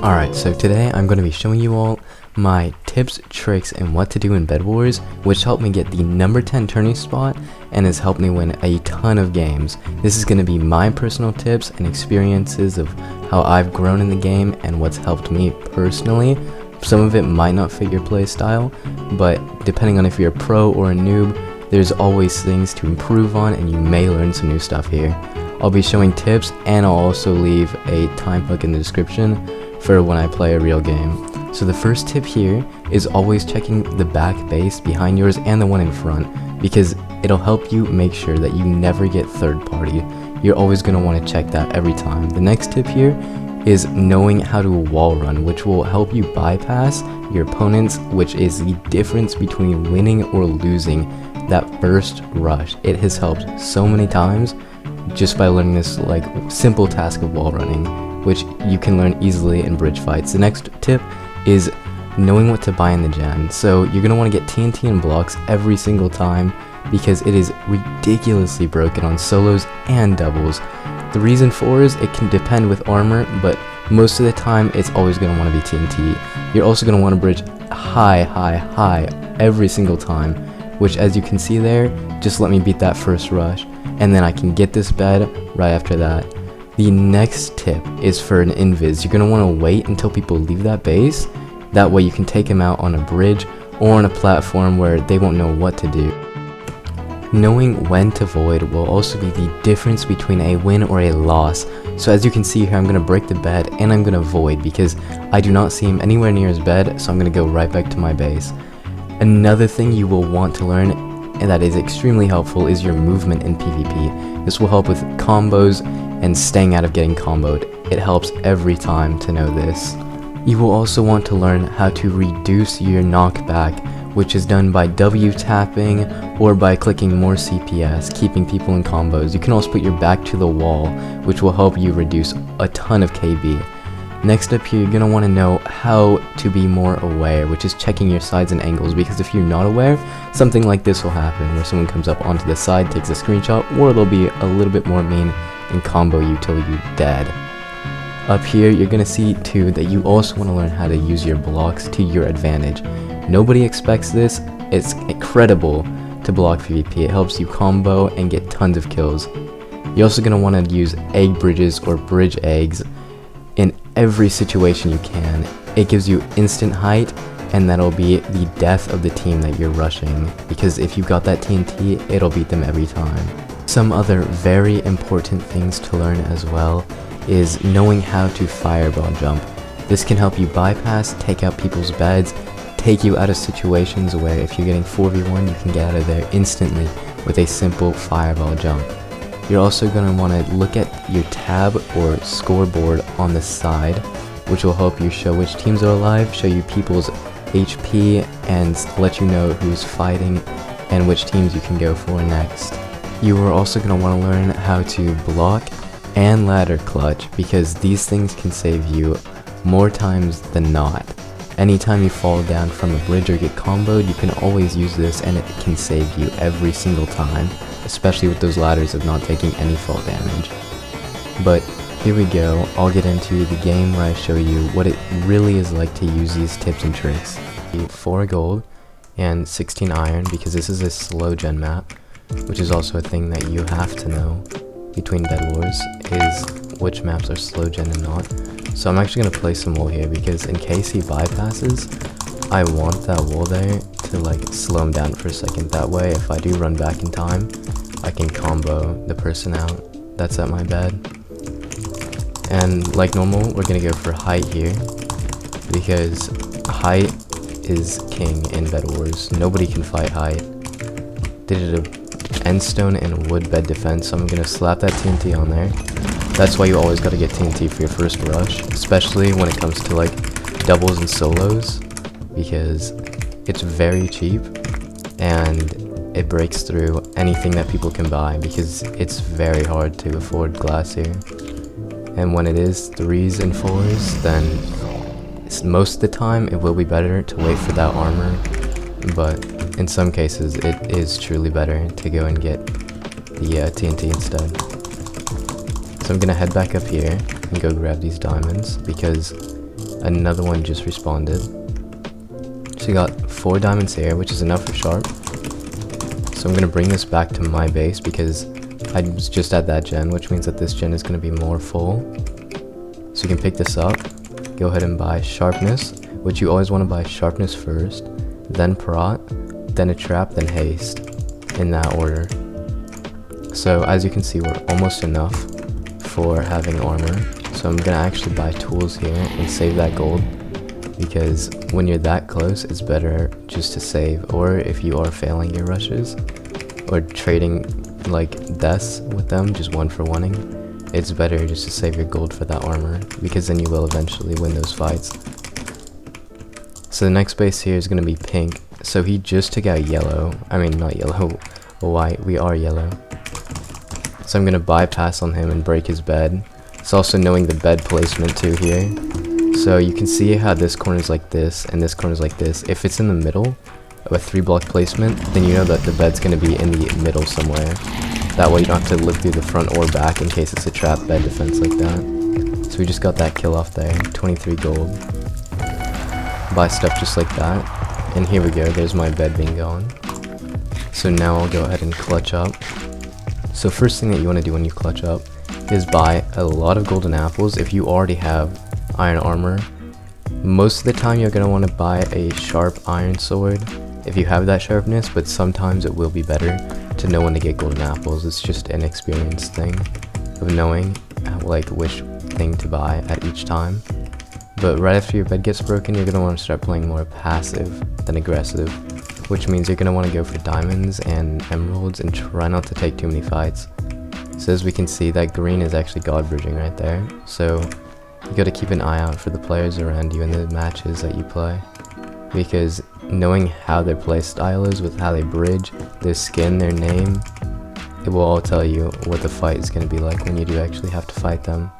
Alright, so today I'm going to be showing you all my tips, tricks, and what to do in Bedwars, which helped me get the number 10 tourney spot and has helped me win a ton of games. This is going to be my personal tips and experiences of how I've grown in the game and what's helped me personally. Some of it might not fit your play style, but depending on if you're a pro or a noob, there's always things to improve on and you may learn some new stuff here. I'll be showing tips and I'll also leave a time hook in the description for when I play a real game. So the first tip here is always checking the back base behind yours and the one in front, because it'll help you make sure that you never get third party. You're always going to want to check that every time. The next tip here is knowing how to wall run, which will help you bypass your opponents, which is the difference between winning or losing that first rush. It has helped so many times just by learning this simple task of wall running, which you can learn easily in bridge fights. The next tip is knowing what to buy in the gen. So you're going to want to get TNT and blocks every single time because it is ridiculously broken on solos and doubles. The reason for is it can depend with armor, but most of the time it's always going to want to be TNT. You're also going to want to bridge high every single time, which as you can see there, just let me beat that first rush and then I can get this bed right after that. The next tip is for an invis. You're going to want to wait until people leave that base. That way you can take them out on a bridge or on a platform where they won't know what to do. Knowing when to void will also be the difference between a win or a loss. So as you can see here, I'm going to break the bed and I'm going to void because I do not see him anywhere near his bed, so I'm going to go right back to my base. Another thing you will want to learn, and that is extremely helpful, is your movement in PvP. This will help with combos and staying out of getting comboed. It helps every time to know this. You will also want to learn how to reduce your knockback, which is done by W tapping or by clicking more CPS, keeping people in combos. You can also put your back to the wall, which will help you reduce a ton of KB. Next up here, you're going to want to know how to be more aware, which is checking your sides and angles, because if you're not aware, something like this will happen, where someone comes up onto the side, takes a screenshot, or they'll be a little bit more mean and combo you till you dead. Up here, you're going to see too that you also want to learn how to use your blocks to your advantage. Nobody expects this. It's incredible to block PvP. It helps you combo and get tons of kills. You're also going to want to use egg bridges or bridge eggs in every situation you can. It gives you instant height, and that'll be the death of the team that you're rushing, because if you've got that TNT, it'll beat them every time. Some other very important things to learn as well is knowing how to fireball jump. This can help you bypass, take out people's beds, take you out of situations where if you're getting 4v1, you can get out of there instantly with a simple fireball jump. You're also going to want to look at your tab or scoreboard on the side, which will help you show which teams are alive, show you people's HP, and let you know who's fighting and which teams you can go for next. You are also going to want to learn how to block and ladder clutch, because these things can save you more times than not. Anytime you fall down from a bridge or get comboed, you can always use this and it can save you every single time, especially with those ladders of not taking any fall damage. But here we go, I'll get into the game where I show you what it really is like to use these tips and tricks. 4 gold and 16 iron, because this is a slow gen map, which is also a thing that you have to know between Bedwars, is which maps are slow gen and not. So I'm actually going to place some wall here, because in case he bypasses, I want that wall there to slow him down for a second. That way, if I do run back in time, I can combo the person out that's at my bed. And like normal, we're going to go for height here, because height is king in Bedwars. Nobody can fight height. Did it a endstone and wood bed defense, so I'm going to slap that TNT on there. That's why you always got to get TNT for your first rush, especially when it comes to doubles and solos, because it's very cheap and it breaks through anything that people can buy, because it's very hard to afford glass here. And when it is 3s and 4s, then most of the time it will be better to wait for that armor, but in some cases it is truly better to go and get the TNT instead. So I'm gonna head back up here and go grab these diamonds, because another one just responded. So we got 4 diamonds here, which is enough for sharp. So I'm gonna bring this back to my base because I was just at that gen, which means that this gen is gonna be more full. So you can pick this up, go ahead and buy sharpness, which you always want to buy sharpness first, then prot, then a trap, then haste, in that order. So as you can see, we're almost enough for having armor. So I'm gonna actually buy tools here and save that gold, because when you're that close, it's better just to save. Or if you are failing your rushes or trading like deaths with them, just 1-for-1ing, it's better just to save your gold for that armor, because then you will eventually win those fights. So the next base here is going to be pink. So he just took out yellow. I mean, not yellow, white. We are yellow. So I'm going to bypass on him and break his bed. It's also knowing the bed placement too here. So you can see how this corner is like this and this corner is like this. If it's in the middle of a 3-block placement, then you know that the bed's going to be in the middle somewhere. That way you don't have to look through the front or back in case it's a trap bed defense like that. So we just got that kill off there, 23 gold. Buy stuff just like that. And here we go, there's my bed being gone. So now I'll go ahead and clutch up. So first thing that you want to do when you clutch up is buy a lot of golden apples if you already have iron armor. Most of the time you're going to want to buy a sharp iron sword if you have that sharpness, but sometimes it will be better to know when to get golden apples. It's just an experience thing of knowing like which thing to buy at each time. But right after your bed gets broken, you're going to want to start playing more passive than aggressive, which means you're going to want to go for diamonds and emeralds and try not to take too many fights. So as we can see, that green is actually god bridging right there, so you got to keep an eye out for the players around you in the matches that you play, because knowing how their play style is with how they bridge, their skin, their name, it will all tell you what the fight is going to be like when you do actually have to fight them.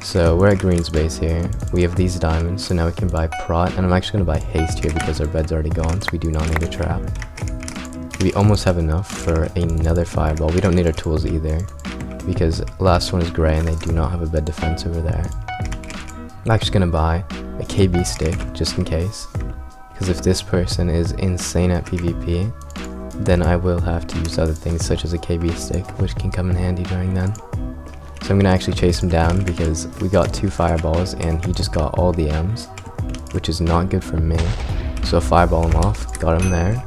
So we're at green's base here. We have these diamonds, so now we can buy prot, and I'm actually going to buy haste here because our bed's already gone, so we do not need a trap. We almost have enough for another fireball. We don't need our tools either, because last one is gray and they do not have a bed defense over there. I'm actually going to buy a KB stick just in case, because if this person is insane at PvP, then I will have to use other things such as a KB stick, which can come in handy during then. So I'm going to actually chase him down because we got 2 fireballs and he just got all the M's, which is not good for me. So fireball him off, got him there.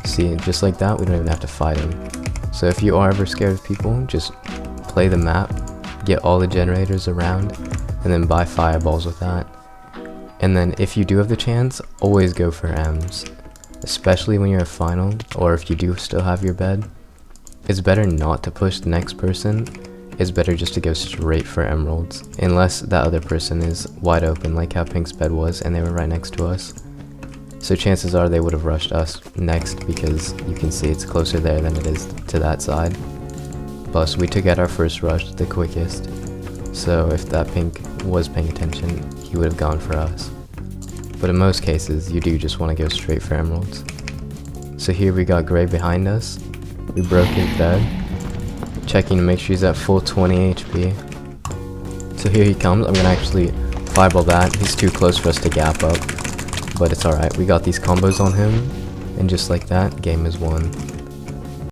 See, just like that, we don't even have to fight him. So if you are ever scared of people, just play the map, get all the generators around, and then buy fireballs with that. And then if you do have the chance, always go for M's, especially when you're a final, or if you do still have your bed. It's better not to push the next person. It's better just to go straight for emeralds, unless that other person is wide open like how Pink's bed was and they were right next to us. So chances are they would have rushed us next, because you can see it's closer there than it is to that side. Plus we took out our first rush the quickest, so if that Pink was paying attention, he would have gone for us. But in most cases, you do just want to go straight for emeralds. So here we got gray behind us. We broke his bed, checking to make sure he's at full 20 HP. So here he comes. I'm going to actually fireball that. He's too close for us to gap up, but it's alright. We got these combos on him, and just like that, game is won.